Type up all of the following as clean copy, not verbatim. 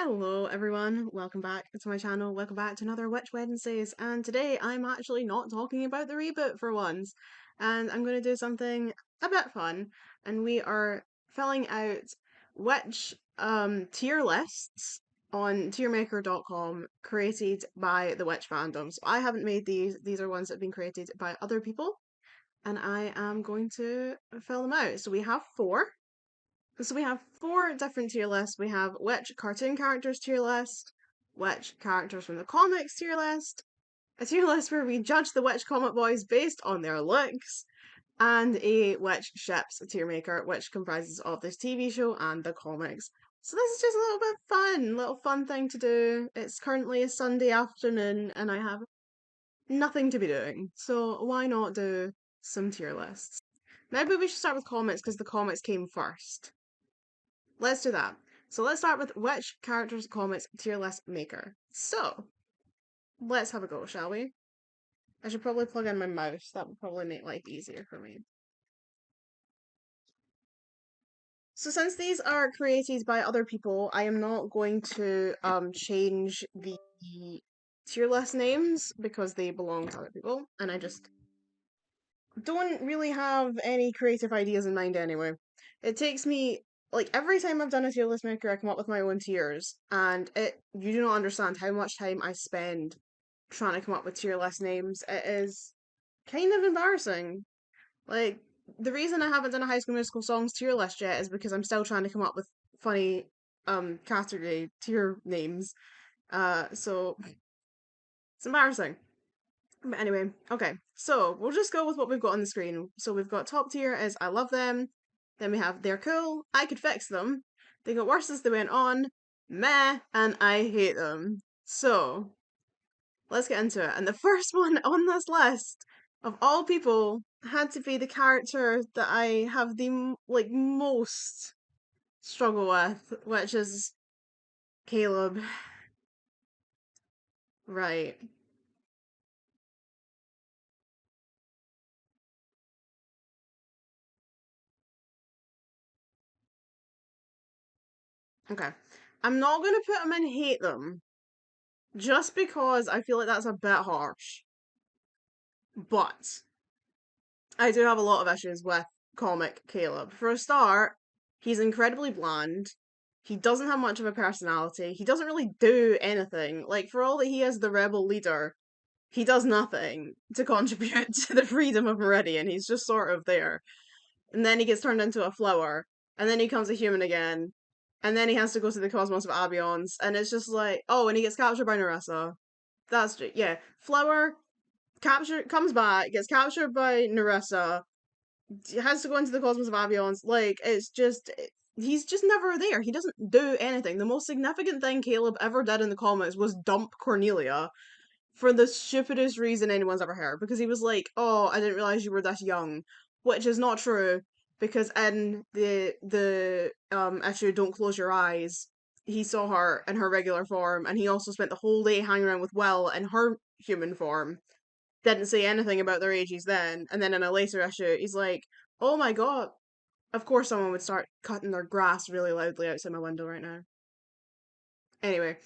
Hello everyone, welcome back to my channel, welcome back to another Witch Wednesdays, and today I'm actually not talking about the reboot for once, and I'm going to do something a bit fun, and we are filling out Witch tier lists on tiermaker.com created by the Witch fandom. So I haven't made these are ones that have been created by other people, and I am going to fill them out. So we have four. So we have four different tier lists. We have which cartoon characters tier list, which characters from the comics tier list, a tier list where we judge the witch comic boys based on their looks, and a witch ships tier maker, which comprises of this TV show and the comics. So this is just a little bit fun, little fun thing to do. It's currently a Sunday afternoon and I have nothing to be doing. So why not do some tier lists? Maybe we should start with comics because the comics came first. Let's do that. So let's start with which characters comics tier list maker. So let's have a go, shall we? I should probably plug in my mouse. That would probably make life easier for me. So since these are created by other people, I am not going to change the tier list names because they belong to other people, and I just don't really have any creative ideas in mind anyway. It takes me like every time I've done a tier list maker, I come up with my own tiers, and you do not understand how much time I spend trying to come up with tier list names. It is kind of embarrassing. Like the reason I haven't done a High School Musical songs tier list yet is because I'm still trying to come up with funny category tier names. So it's embarrassing. But anyway, okay. So we'll just go with what we've got on the screen. So we've got top tier is I love them. Then we have they're cool, I could fix them. They got worse as they went on, meh, and I hate them. So let's get into it. And the first one on this list of all people had to be the character that I have the most struggle with, which is Caleb. Right. Okay. I'm not gonna put him in hate them just because I feel like that's a bit harsh. But I do have a lot of issues with comic Caleb. For a start, he's incredibly bland. He doesn't have much of a personality. He doesn't really do anything. Like, for all that he is the rebel leader, he does nothing to contribute to the freedom of Meridian. He's just sort of there. And then he gets turned into a flower. And then he becomes a human again. And then he has to go to the cosmos of Abions. And it's just like, oh, and he gets captured by Narissa. Yeah. Flower comes back, gets captured by Narissa, has to go into the cosmos of Avions. Like, he's just never there. He doesn't do anything. The most significant thing Caleb ever did in the comics was dump Cornelia for the stupidest reason anyone's ever heard. Because he was like, "Oh, I didn't realize you were this young," which is not true. Because in the issue "Don't Close Your Eyes," he saw her in her regular form, and he also spent the whole day hanging around with Will in her human form, didn't say anything about their ages then, and then in a later issue, he's like, "Oh my god!" Of course, someone would start cutting their grass really loudly outside my window right now. Anyway,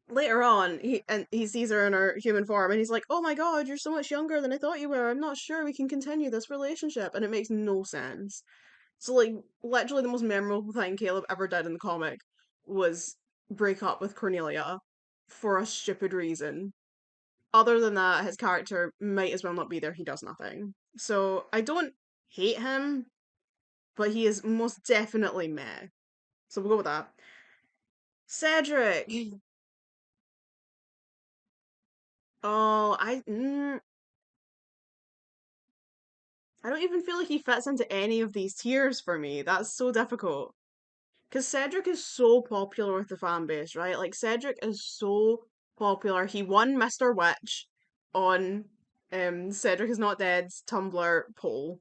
later on, he sees her in her human form, and he's like, "Oh my god, you're so much younger than I thought you were. I'm not sure we can continue this relationship," and it makes no sense. So, like, literally, the most memorable thing Caleb ever did in the comic was break up with Cornelia for a stupid reason. Other than that, his character might as well not be there. He does nothing. So I don't hate him, but he is most definitely meh. So we'll go with that. Cedric. Oh, I don't even feel like he fits into any of these tiers for me. That's so difficult. Because Cedric is so popular with the fan base, right? Like, Cedric is so popular. He won Mr. Witch on Cedric is Not Dead's Tumblr poll,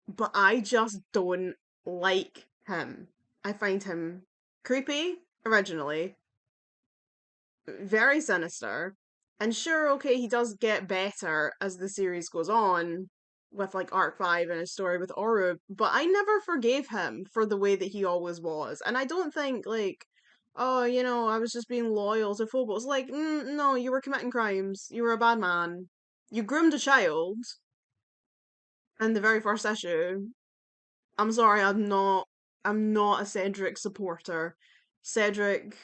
but I just don't like him. I find him creepy originally, very sinister, and sure, okay, he does get better as the series goes on with like Arc 5 and his story with Oru, but I never forgave him for the way that he always was. And I don't think like oh, I was just being loyal to Phobos. Like, no, you were committing crimes. You were a bad man. You groomed a child in the very first issue. I'm sorry, I'm not a Cedric supporter. Cedric,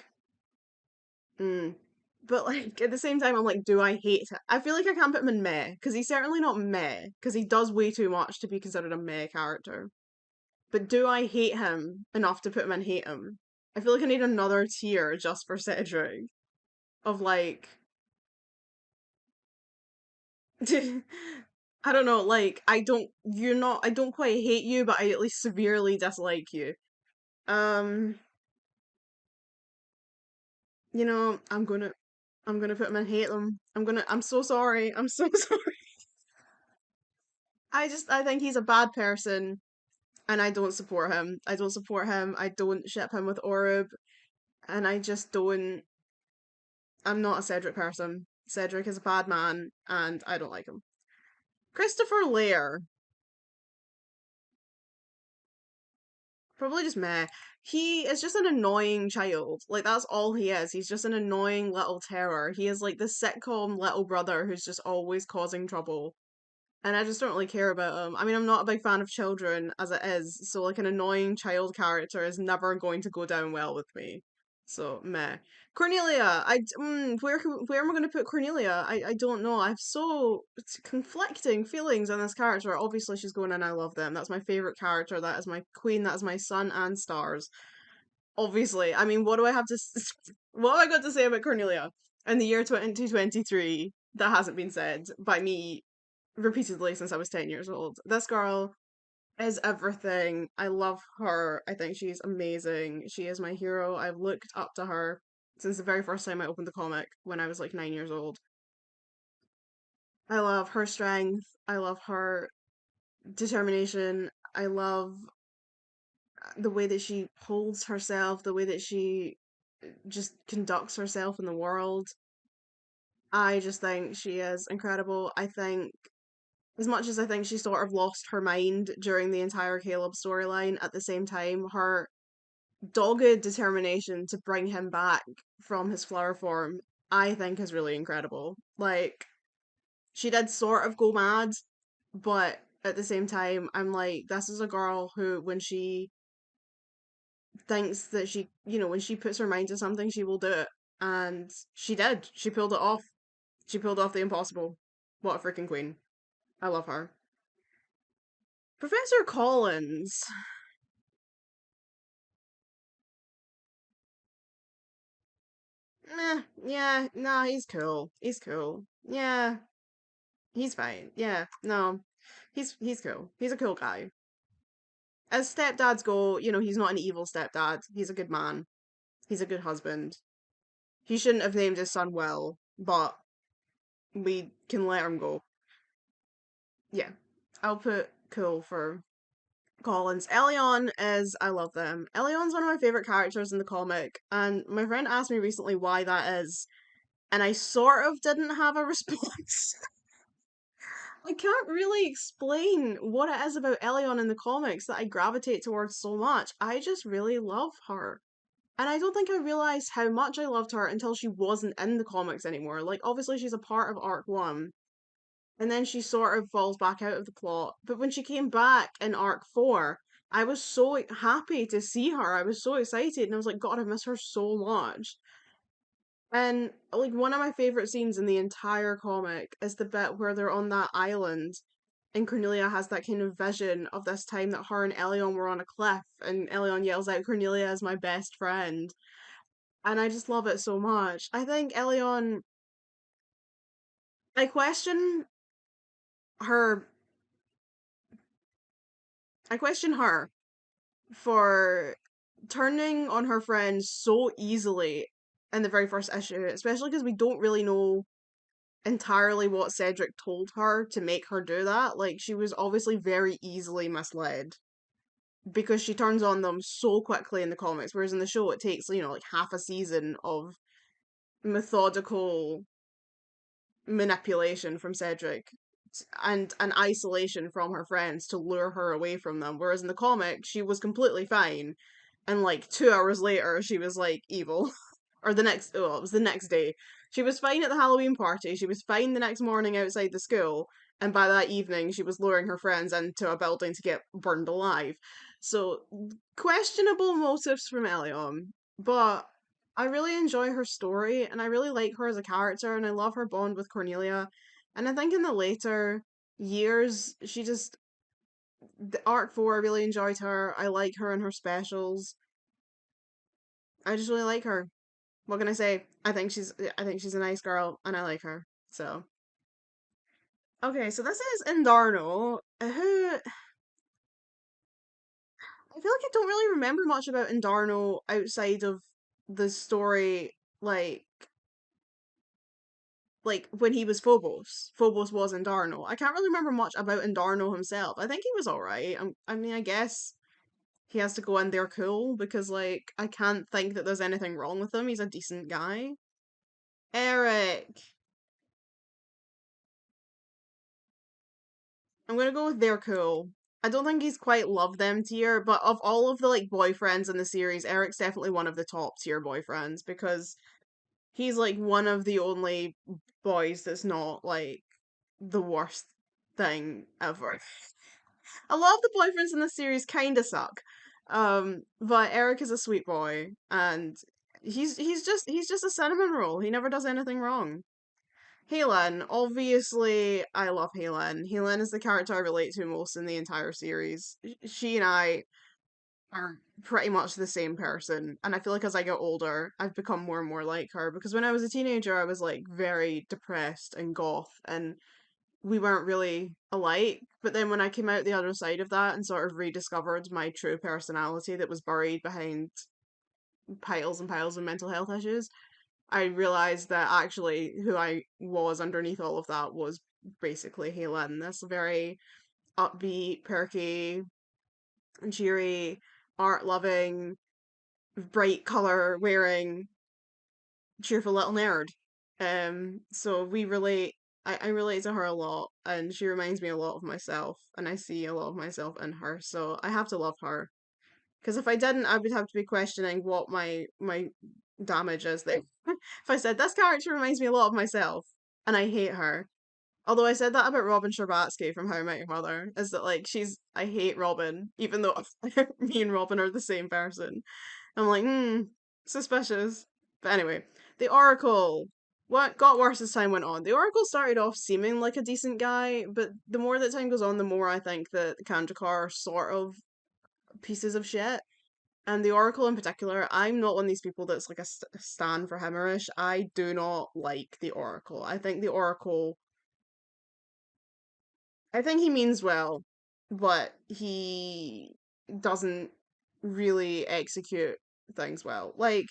mm. But like at the same time, I'm like, do I hate him? I feel like I can't put him in meh because he's certainly not meh because he does way too much to be considered a meh character. But do I hate him enough to put him in hate him? I feel like I need another tier just for Cedric of like I don't know, like I don't quite hate you, but I at least severely dislike you. Um, I'm gonna put him in hate him. I'm so sorry. I'm so sorry. I think he's a bad person and I don't support him. I don't support him. I don't ship him with Orub and I just don't I'm not a Cedric person. Cedric is a bad man and I don't like him. Christopher Lair. Probably just meh. He is just an annoying child. Like that's all he is. He's just an annoying little terror. He is like the sitcom little brother who's just always causing trouble. And I just don't really care about him. I mean, I'm not a big fan of children as it is, so like an annoying child character is never going to go down well with me. So meh. Cornelia, where am I going to put Cornelia? I don't know. I have it's conflicting feelings on this character. Obviously, she's going in. I love them. That's my favorite character. That is my queen. That is my sun and stars. Obviously, I mean, what do I have to? What have I got to say about Cornelia in the year 2023 that hasn't been said by me repeatedly since I was 10 years old? This girl is everything. I love her. I think she's amazing. She is my hero. I've looked up to her since the very first time I opened the comic when I was like 9 years old. I love her strength. I love her determination. I love the way that she holds herself, the way that she just conducts herself in the world. I just think she is incredible. I think, as much as I think she sort of lost her mind during the entire Caleb storyline, at the same time, her dogged determination to bring him back from his flower form, I think is really incredible. Like, she did sort of go mad, but at the same time, I'm like, this is a girl who, when she thinks that when she puts her mind to something, she will do it. And she did. She pulled it off. She pulled off the impossible. What a freaking queen. I love her. Professor Collins. Yeah, nah, he's cool. He's cool. Yeah, he's fine. Yeah, no, he's cool. He's a cool guy. As stepdads go, he's not an evil stepdad. He's a good man. He's a good husband. He shouldn't have named his son Will, but we can let him go. Yeah, I'll put cool for Collins. Elon is, I love them. Elion's one of my favorite characters in the comic, and my friend asked me recently why that is, and I sort of didn't have a response. I can't really explain what it is about Elon in the comics that I gravitate towards so much. I just really love her. And I don't think I realized how much I loved her until she wasn't in the comics anymore. Like, obviously, she's a part of Arc 1, and then she sort of falls back out of the plot. But when she came back in Arc 4, I was so happy to see her. I was so excited, and I was like, God, I miss her so much. And like one of my favorite scenes in the entire comic is the bit where they're on that island and Cornelia has that kind of vision of this time that her and Elyon were on a cliff and Elyon yells out, Cornelia is my best friend. And I just love it so much. I think Elyon, I question her, I question her for turning on her friend so easily in the very first issue, especially because we don't really know entirely what Cedric told her to make her do that. Like, she was obviously very easily misled because she turns on them so quickly in the comics, whereas in the show it takes, like half a season of methodical manipulation from Cedric and an isolation from her friends to lure her away from them. Whereas in the comic, she was completely fine. and like 2 hours later she was like evil. Or the next, oh, it was the next day. She was fine at the Halloween party, she was fine the next morning outside the school, and by that evening she was luring her friends into a building to get burned alive. So, questionable motives from Elliot, but I really enjoy her story and I really like her as a character and I love her bond with Cornelia. And I think in the later years, she just, the Arc 4, I really enjoyed her. I like her and her specials. I just really like her. What can I say? I think she's a nice girl and I like her. So okay, so this is Indarno, who I feel like I don't really remember much about Indarno outside of the story, like when he was Phobos. Phobos was Indarno. I can't really remember much about Indarno himself. I think he was alright. I mean, I guess he has to go in there cool because like I can't think that there's anything wrong with him. He's a decent guy. Eric. I'm gonna go with they're cool. I don't think he's quite love them tier, but of all of the like boyfriends in the series, Eric's definitely one of the top tier boyfriends because he's like one of the only boys that's not like the worst thing ever. A lot of the boyfriends in the series kind of suck, but Eric is a sweet boy and he's just a cinnamon roll. He never does anything wrong. Halen, obviously, I love Halen. Halen is the character I relate to most in the entire series. She and I are pretty much the same person, and I feel like as I get older, I've become more and more like her because when I was a teenager, I was like very depressed and goth, and we weren't really alike. But then when I came out the other side of that and sort of rediscovered my true personality that was buried behind piles and piles of mental health issues, I realized that actually who I was underneath all of that was basically Halen, this very upbeat, perky, cheery, art loving, bright color wearing, cheerful little nerd. So we relate. I relate to her a lot, and she reminds me a lot of myself, and I see a lot of myself in her. So I have to love her. Because if I didn't, I would have to be questioning what my damage is there. If I said this character reminds me a lot of myself, and I hate her. Although I said that about Robin Scherbatsky from How I Met Your Mother, is that like I hate Robin, even though me and Robin are the same person. I'm like, suspicious. But anyway, the Oracle. What got worse as time went on? The Oracle started off seeming like a decent guy, but the more that time goes on, the more I think that the Kanjakar are sort of pieces of shit. And the Oracle in particular, I'm not one of these people that's like a stan for Himmerish. I do not like the Oracle. I think he means well, but he doesn't really execute things well. Like,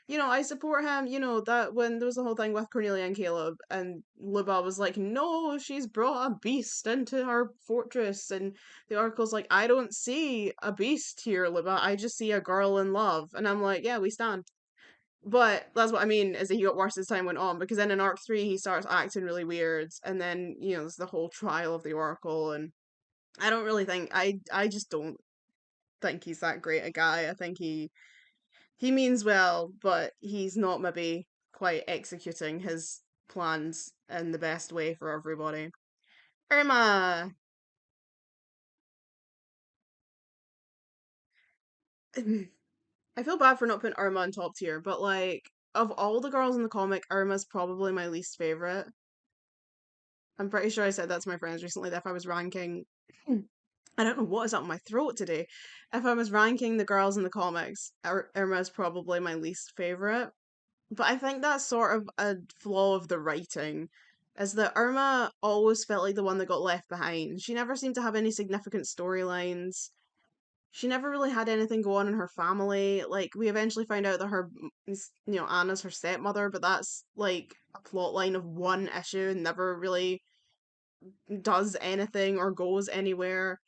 I support him, that when there was the whole thing with Cornelia and Caleb, and Luba was like, no, she's brought a beast into our fortress. And the Oracle's like, I don't see a beast here, Luba. I just see a girl in love. And I'm like, yeah, we stand. But that's what I mean, is that he got worse as time went on, because then in Arc 3 he starts acting really weird, and then, there's the whole trial of the Oracle, and I don't really think I just don't think he's that great a guy. I think he means well, but he's not maybe quite executing his plans in the best way for everybody. Irma. I feel bad for not putting Irma on top tier, but like of all the girls in the comic, Irma's probably my least favorite. I'm pretty sure I said that to my friends recently that if I was ranking I don't know what is up in my throat today. If I was ranking the girls in the comics, Irma's probably my least favorite. But I think that's sort of a flaw of the writing, is that Irma always felt like the one that got left behind. She never seemed to have any significant storylines. She never really had anything go on in her family. Like, we eventually find out that Anna's her stepmother, but that's like a plot line of one issue and never really does anything or goes anywhere.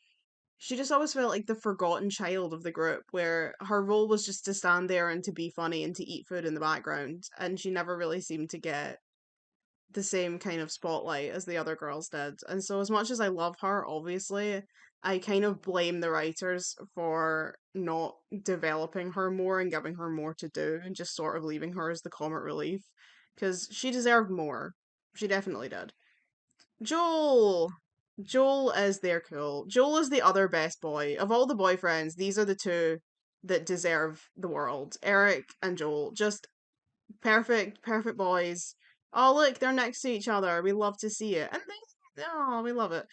She just always felt like the forgotten child of the group, where her role was just to stand there and to be funny and to eat food in the background, and she never really seemed to get the same kind of spotlight as the other girls did. And so, as much as I love her, obviously, I kind of blame the writers for not developing her more and giving her more to do and just sort of leaving her as the comic relief because she deserved more. She definitely did. Joel. Joel is their cool. Joel is the other best boy. Of all the boyfriends, these are the two that deserve the world. Eric and Joel. Just perfect, perfect boys. Oh, look, they're next to each other. We love to see it. And oh, we love it.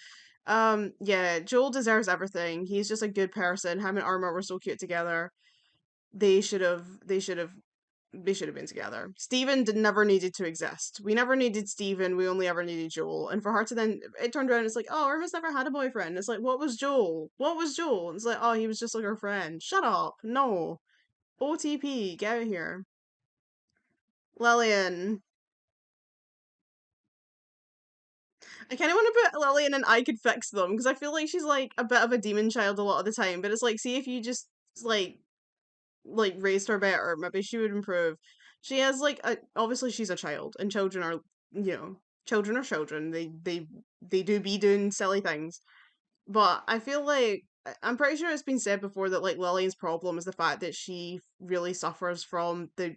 Yeah, Joel deserves everything. He's just a good person. Him and Armor were so cute together. They should have been together. Steven never needed to exist. We never needed Steven, we only ever needed Joel. And for her to then, it turned around, it's like, oh, Irma's never had a boyfriend. It's like, what was Joel? What was Joel? And it's like, oh, he was just like her friend. Shut up. No. OTP, get out of here. Lillian. I kind of want to put Lillian and I could fix them because I feel like she's like a bit of a demon child a lot of the time. But it's like, see if you just like raised her better, maybe she would improve. She has like obviously she's a child, and children are children are children. They do be doing silly things, but I feel like I'm pretty sure it's been said before that like Lillian's problem is the fact that she really suffers from the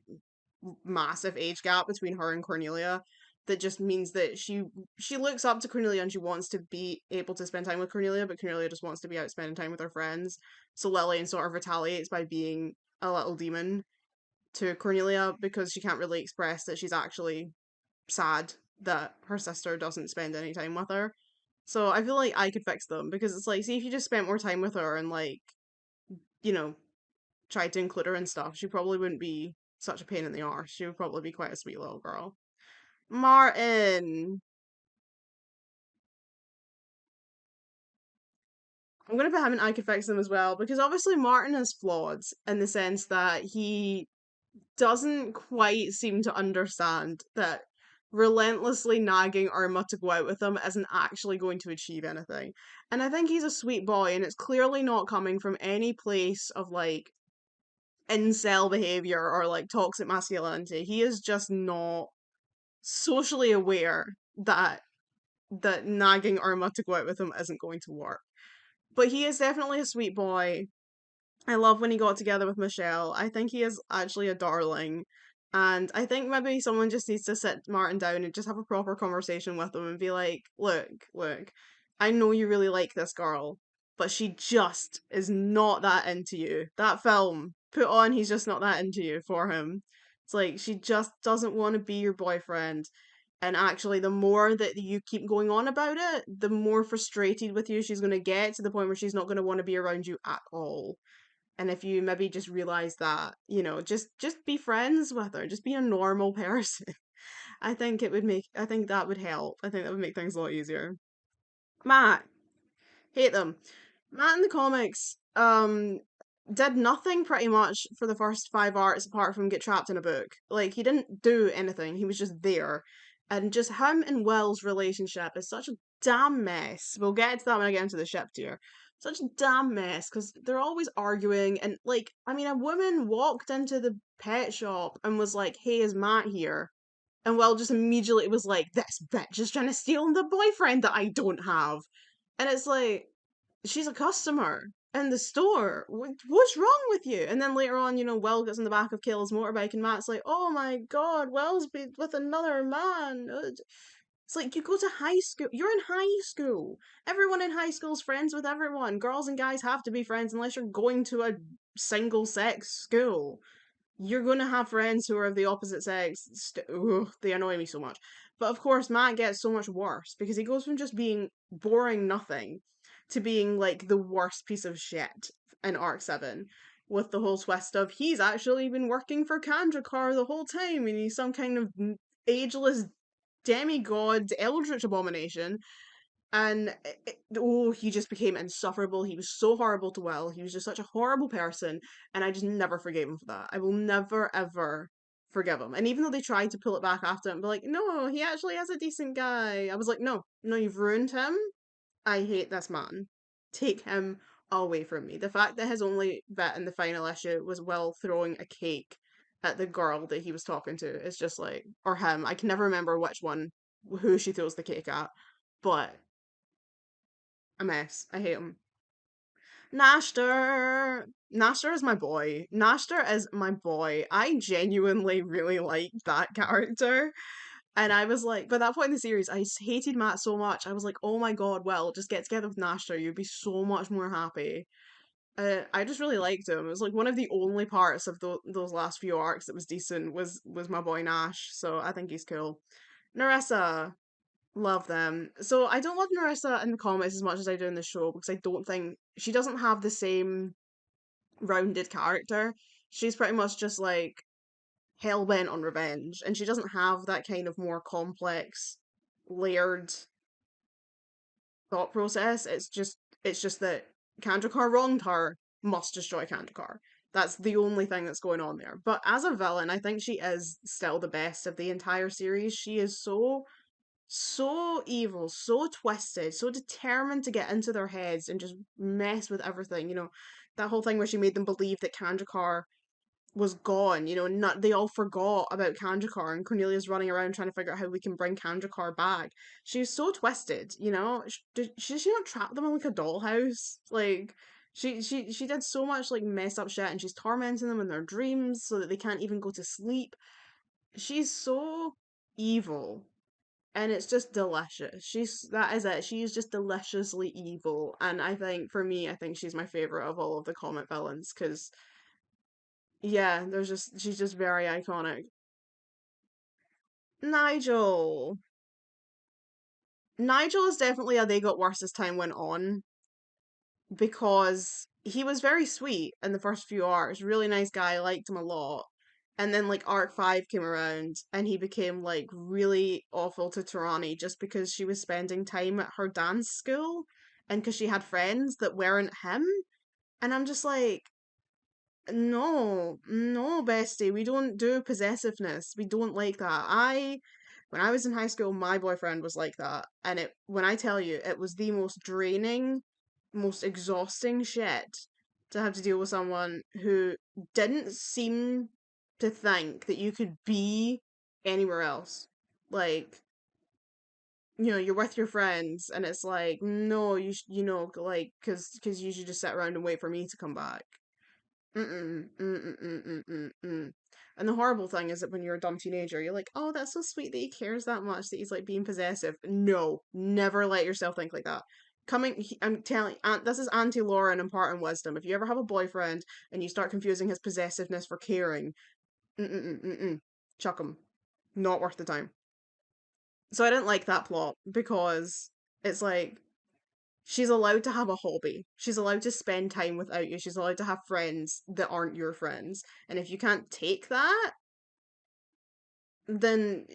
massive age gap between her and Cornelia. That just means that she looks up to Cornelia and she wants to be able to spend time with Cornelia, but Cornelia just wants to be out spending time with her friends. So Lillian sort of retaliates by being a little demon to Cornelia because she can't really express that she's actually sad that her sister doesn't spend any time with her. So I feel like I could fix them because it's like, see if you just spent more time with her and like, you know, tried to include her and stuff, she probably wouldn't be such a pain in the arse. She would probably be quite a sweet little girl. Martin. I'm gonna put him and I could fix them as well because obviously Martin is flawed in the sense that he doesn't quite seem to understand that relentlessly nagging Irma to go out with him isn't actually going to achieve anything. And I think he's a sweet boy, and it's clearly not coming from any place of like incel behavior or like toxic masculinity. He is just not socially aware that nagging Irma to go out with him isn't going to work. But he is definitely a sweet boy. I love when he got together with Michelle. I think he is actually a darling. And I think maybe someone just needs to sit Martin down and just have a proper conversation with him and be like, look, I know you really like this girl, but she just is not that into you. That film, put on, he's just not that into you for him. It's like, she just doesn't want to be your boyfriend. And actually, the more that you keep going on about it, the more frustrated with you she's going to get to the point where she's not going to want to be around you at all. And if you maybe just realize that, just be friends with her, just be a normal person. I think that would help. I think that would make things a lot easier. Matt, hate them. Matt in the comics, did nothing pretty much for the first 5 arcs apart from get trapped in a book. Like, he didn't do anything, he was just there. And just him and Will's relationship is such a damn mess. We'll get to that when I get into the ship tier. Such a damn mess, because they're always arguing, and like, I mean, a woman walked into the pet shop and was like, hey, is Matt here? And Will just immediately was like, this bitch is trying to steal the boyfriend that I don't have. And it's like, she's a customer in the store. What's wrong with you? And then later on, Will gets in the back of Kayla's motorbike, and Matt's like, oh my god, Will's been with another man. It's like, you go to high school. You're in high school. Everyone in high school's friends with everyone. Girls and guys have to be friends unless you're going to a single sex school. You're going to have friends who are of the opposite sex. Ugh, they annoy me so much. But of course, Matt gets so much worse because he goes from just being boring nothing to being like the worst piece of shit in Arc 7 with the whole twist of he's actually been working for Kandrakar the whole time and he's some kind of ageless demigod eldritch abomination and he just became insufferable. He was so horrible to Will. He was just such a horrible person, and I just never forgave him for that. I will never ever forgive him. And even though they tried to pull it back after him, and be like, no, he actually is a decent guy. I was like, no, no, you've ruined him. I hate this man. Take him away from me. The fact that his only bit in the final issue was Will throwing a cake at the girl that he was talking to is just like, or him. I can never remember which one, who she throws the cake at, but a mess. I hate him. Nashter. Nashter is my boy. Nashter is my boy. I genuinely really like that character. And I was like, by that point in the series, hated Matt so much. I was like, oh my god, well, just get together with Nashter. You'd be so much more happy. I just really liked him. It was like one of the only parts of those last few arcs that was decent was my boy Nash. So I think he's cool. Narissa, love them. So I don't love Narissa in the comics as much as I do in the show because I don't think she doesn't have the same rounded character. She's pretty much just like hell bent on revenge, and she doesn't have that kind of more complex, layered thought process. It's just that Kandrakar wronged her, must destroy Kandrakar. That's the only thing that's going on there. But as a villain, I think she is still the best of the entire series. She is so evil, so twisted, so determined to get into their heads and just mess with everything. That whole thing where she made them believe that Kandrakar was gone. Not they all forgot about Kandrakar, and Cornelia's running around trying to figure out how we can bring Kandrakar back. She's so twisted. Did she not trap them in like a dollhouse? Like she did so much like messed up shit, and she's tormenting them in their dreams so that they can't even go to sleep. She's so evil. And it's just delicious. That is it. She's just deliciously evil. And I think for me, I think she's my favorite of all of the comic villains because yeah, she's just very iconic. Nigel. Nigel is definitely a they got worse as time went on because he was very sweet in the first few arcs. Really nice guy, I liked him a lot. And then like arc 5 came around and he became like really awful to Tarani just because she was spending time at her dance school and because she had friends that weren't him. And I'm just like, no, no, bestie, we don't do possessiveness. We don't like that. When I was in high school, my boyfriend was like that. And when I tell you, it was the most draining, most exhausting shit to have to deal with someone who didn't seem to think that you could be anywhere else. Like, you're with your friends and it's like, no, like, cause you should just sit around and wait for me to come back. Mm-mm, mm-mm, mm-mm, mm-mm. And the horrible thing is that when you're a dumb teenager, you're like, oh, that's so sweet that he cares that much, that he's like being possessive. No, never let yourself think like that. I'm telling, this is Auntie Lauren imparting wisdom. If you ever have a boyfriend and you start confusing his possessiveness for caring, mm-mm, mm-mm, chuck him. Not worth the time. So I didn't like that plot because it's like, she's allowed to have a hobby. She's allowed to spend time without you. She's allowed to have friends that aren't your friends. And if you can't take that, then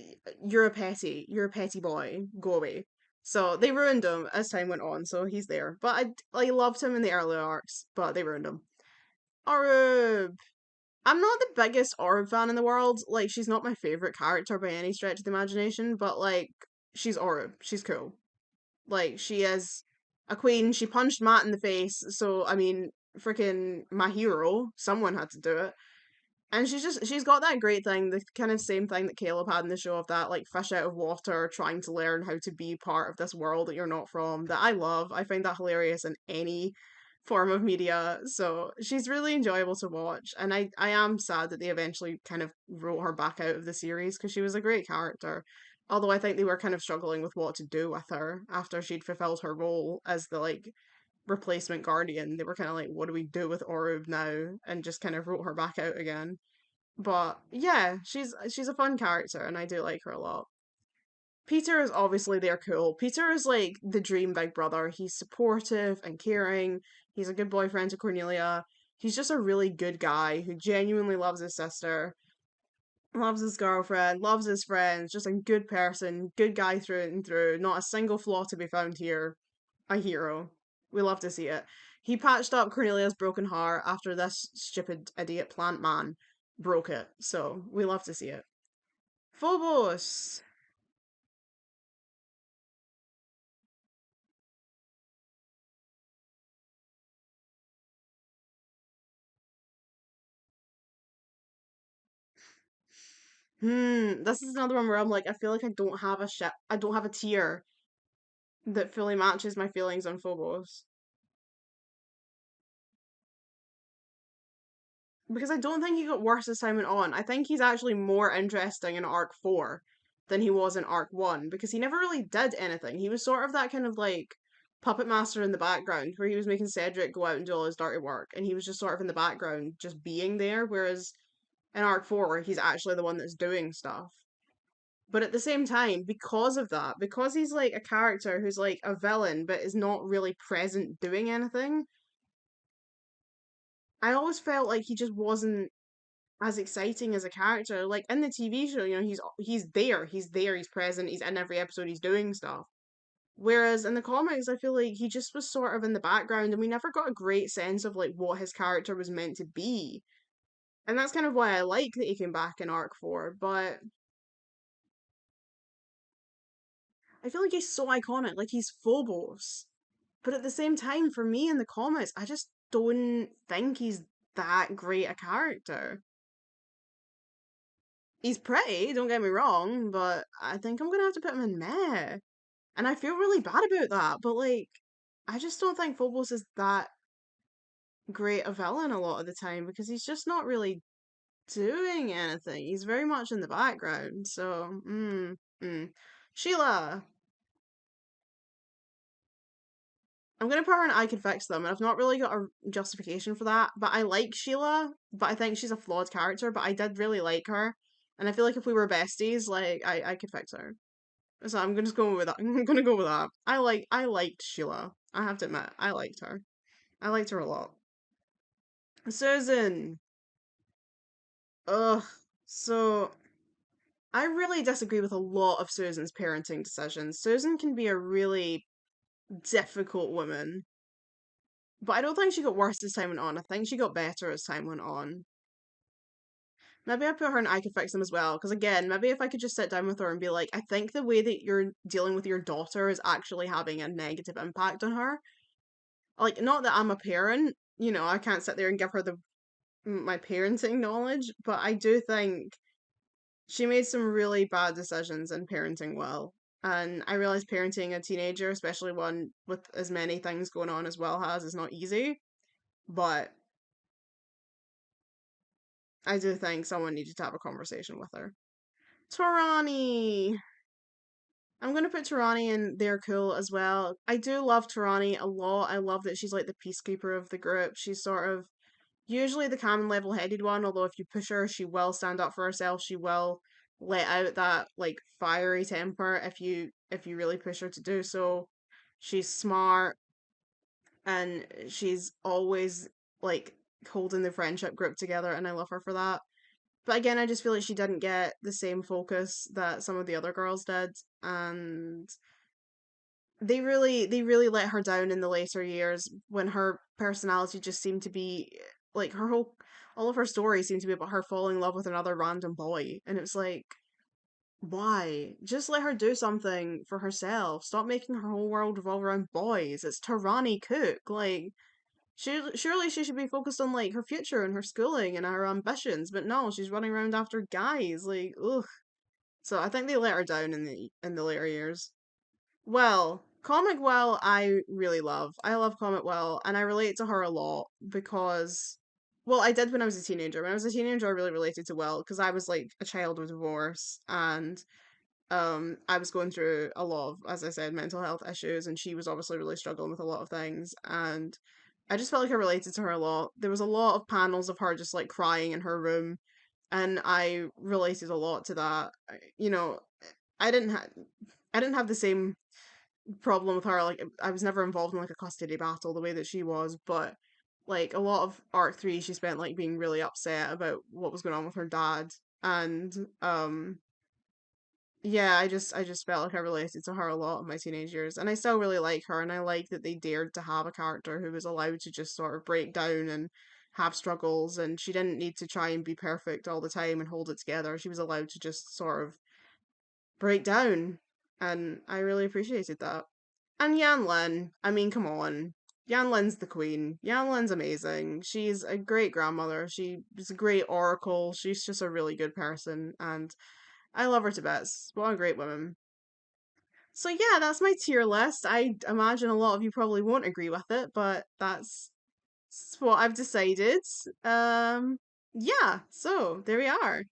you're a petty boy. Go away. So they ruined him as time went on. So he's there, but I loved him in the early arcs, but they ruined him. Orub. I'm not the biggest Orb fan in the world. Like she's not my favorite character by any stretch of the imagination, but like she's Orb. She's cool. Like she is a queen. She punched Matt in the face, so I mean, freaking my hero. Someone had to do it. And she's got that great thing, the kind of same thing that Caleb had in the show of that like fish out of water, trying to learn how to be part of this world that you're not from. That I love. I find that hilarious in any form of media. So she's really enjoyable to watch. And I am sad that they eventually kind of wrote her back out of the series because she was a great character. Although I think they were kind of struggling with what to do with her after she'd fulfilled her role as the like replacement guardian. They were kind of like, what do we do with Orub now? And just kind of wrote her back out again. But yeah, she's a fun character and I do like her a lot. Peter is obviously they're cool. Peter is like the dream big brother. He's supportive and caring. He's a good boyfriend to Cornelia. He's just a really good guy who genuinely loves his sister, loves his girlfriend, loves his friends, just a good person, good guy through and through. Not a single flaw to be found here. A hero. We love to see it. He patched up Cornelia's broken heart after this stupid idiot plant man broke it. So we love to see it. Phobos. This is another one where I'm like, I feel like I don't have a tier that fully matches my feelings on Phobos. because I don't think he got worse as time went on. I think he's actually more interesting in arc 4 than he was in arc 1 because he never really did anything. He was sort of that kind of like puppet master in the background where he was making Cedric go out and do all his dirty work and he was just sort of in the background just being there, whereas in arc 4 he's actually the one that's doing stuff. But at the same time, because of that, because he's like a character who's like a villain but is not really present doing anything, I always felt like he just wasn't as exciting as a character. Like in the TV show, he's there, he's present, he's in every episode, he's doing stuff. Whereas in the comics, I feel like he just was sort of in the background, and we never got a great sense of like what his character was meant to be. And that's kind of why I like that he came back in arc 4. But I feel like he's so iconic, like he's Phobos. But at the same time, for me in the comics, I just don't think he's that great a character. He's pretty, don't get me wrong, but I think I'm gonna have to put him in meh. And I feel really bad about that, but like, I just don't think Phobos is that great a villain a lot of the time because he's just not really doing anything. He's very much in the background. So, Sheila. I'm gonna put her in I Could Fix Them, and I've not really got a justification for that. But I like Sheila, but I think she's a flawed character. But I did really like her, and I feel like if we were besties, like I could fix her. So I'm just going with that. I'm gonna go with that. I liked Sheila. I have to admit, I liked her. I liked her a lot. Susan. Ugh. So I really disagree with a lot of Susan's parenting decisions. Susan can be a really difficult woman, but I don't think she got worse as time went on. I think she got better as time went on. Maybe I put her in I Could Fix Them as well, because again, maybe if I could just sit down with her and be like, I think the way that you're dealing with your daughter is actually having a negative impact on her. Like, not that I'm a parent, I can't sit there and give her my parenting knowledge, but I do think she made some really bad decisions in parenting well. And I realize parenting a teenager, especially one with as many things going on as well has, is not easy. But I do think someone needed to have a conversation with her. Tarani! I'm gonna put Tarani in They're Cool as well. I do love Tarani a lot. I love that she's like the peacekeeper of the group. She's sort of usually the calm and level-headed one, although if you push her, she will stand up for herself. She will let out that like fiery temper if you really push her to do so. She's smart and she's always like holding the friendship group together, and I love her for that. But again, I just feel like she didn't get the same focus that some of the other girls did, and they really let her down in the later years when her personality just seemed to be like all of her stories seemed to be about her falling in love with another random boy, and it's like, why? Just let her do something for herself. Stop making her whole world revolve around boys. It's Tarani Cook. Like, surely she should be focused on like her future and her schooling and her ambitions, but no, she's running around after guys. Like, ugh. So I think they let her down in the later years. Well, Comic Well, I really love. I love Comic Well, and I relate to her a lot because, well, I did when I was a teenager. When I was a teenager, I really related to Well because I was like a child with divorce, and I was going through a lot of, as I said, mental health issues, and she was obviously really struggling with a lot of things, and I just felt like I related to her a lot. There was a lot of panels of her just like crying in her room, and I related a lot to that. I didn't have I didn't have the same problem with her. Like, I was never involved in like a custody battle the way that she was, but like a lot of arc 3 she spent like being really upset about what was going on with her dad, and yeah, I just felt like I related to her a lot in my teenage years, and I still really like her, and I like that they dared to have a character who was allowed to just sort of break down and have struggles, and she didn't need to try and be perfect all the time and hold it together. She was allowed to just sort of break down, and I really appreciated that. And Yan Lin, I mean, come on. Yan Lin's the queen. Yan Lin's amazing. She's a great grandmother. She's a great oracle. She's just a really good person, and I love her to bits. What a great woman. So yeah, that's my tier list. I imagine a lot of you probably won't agree with it, but that's what I've decided. yeah, so there we are.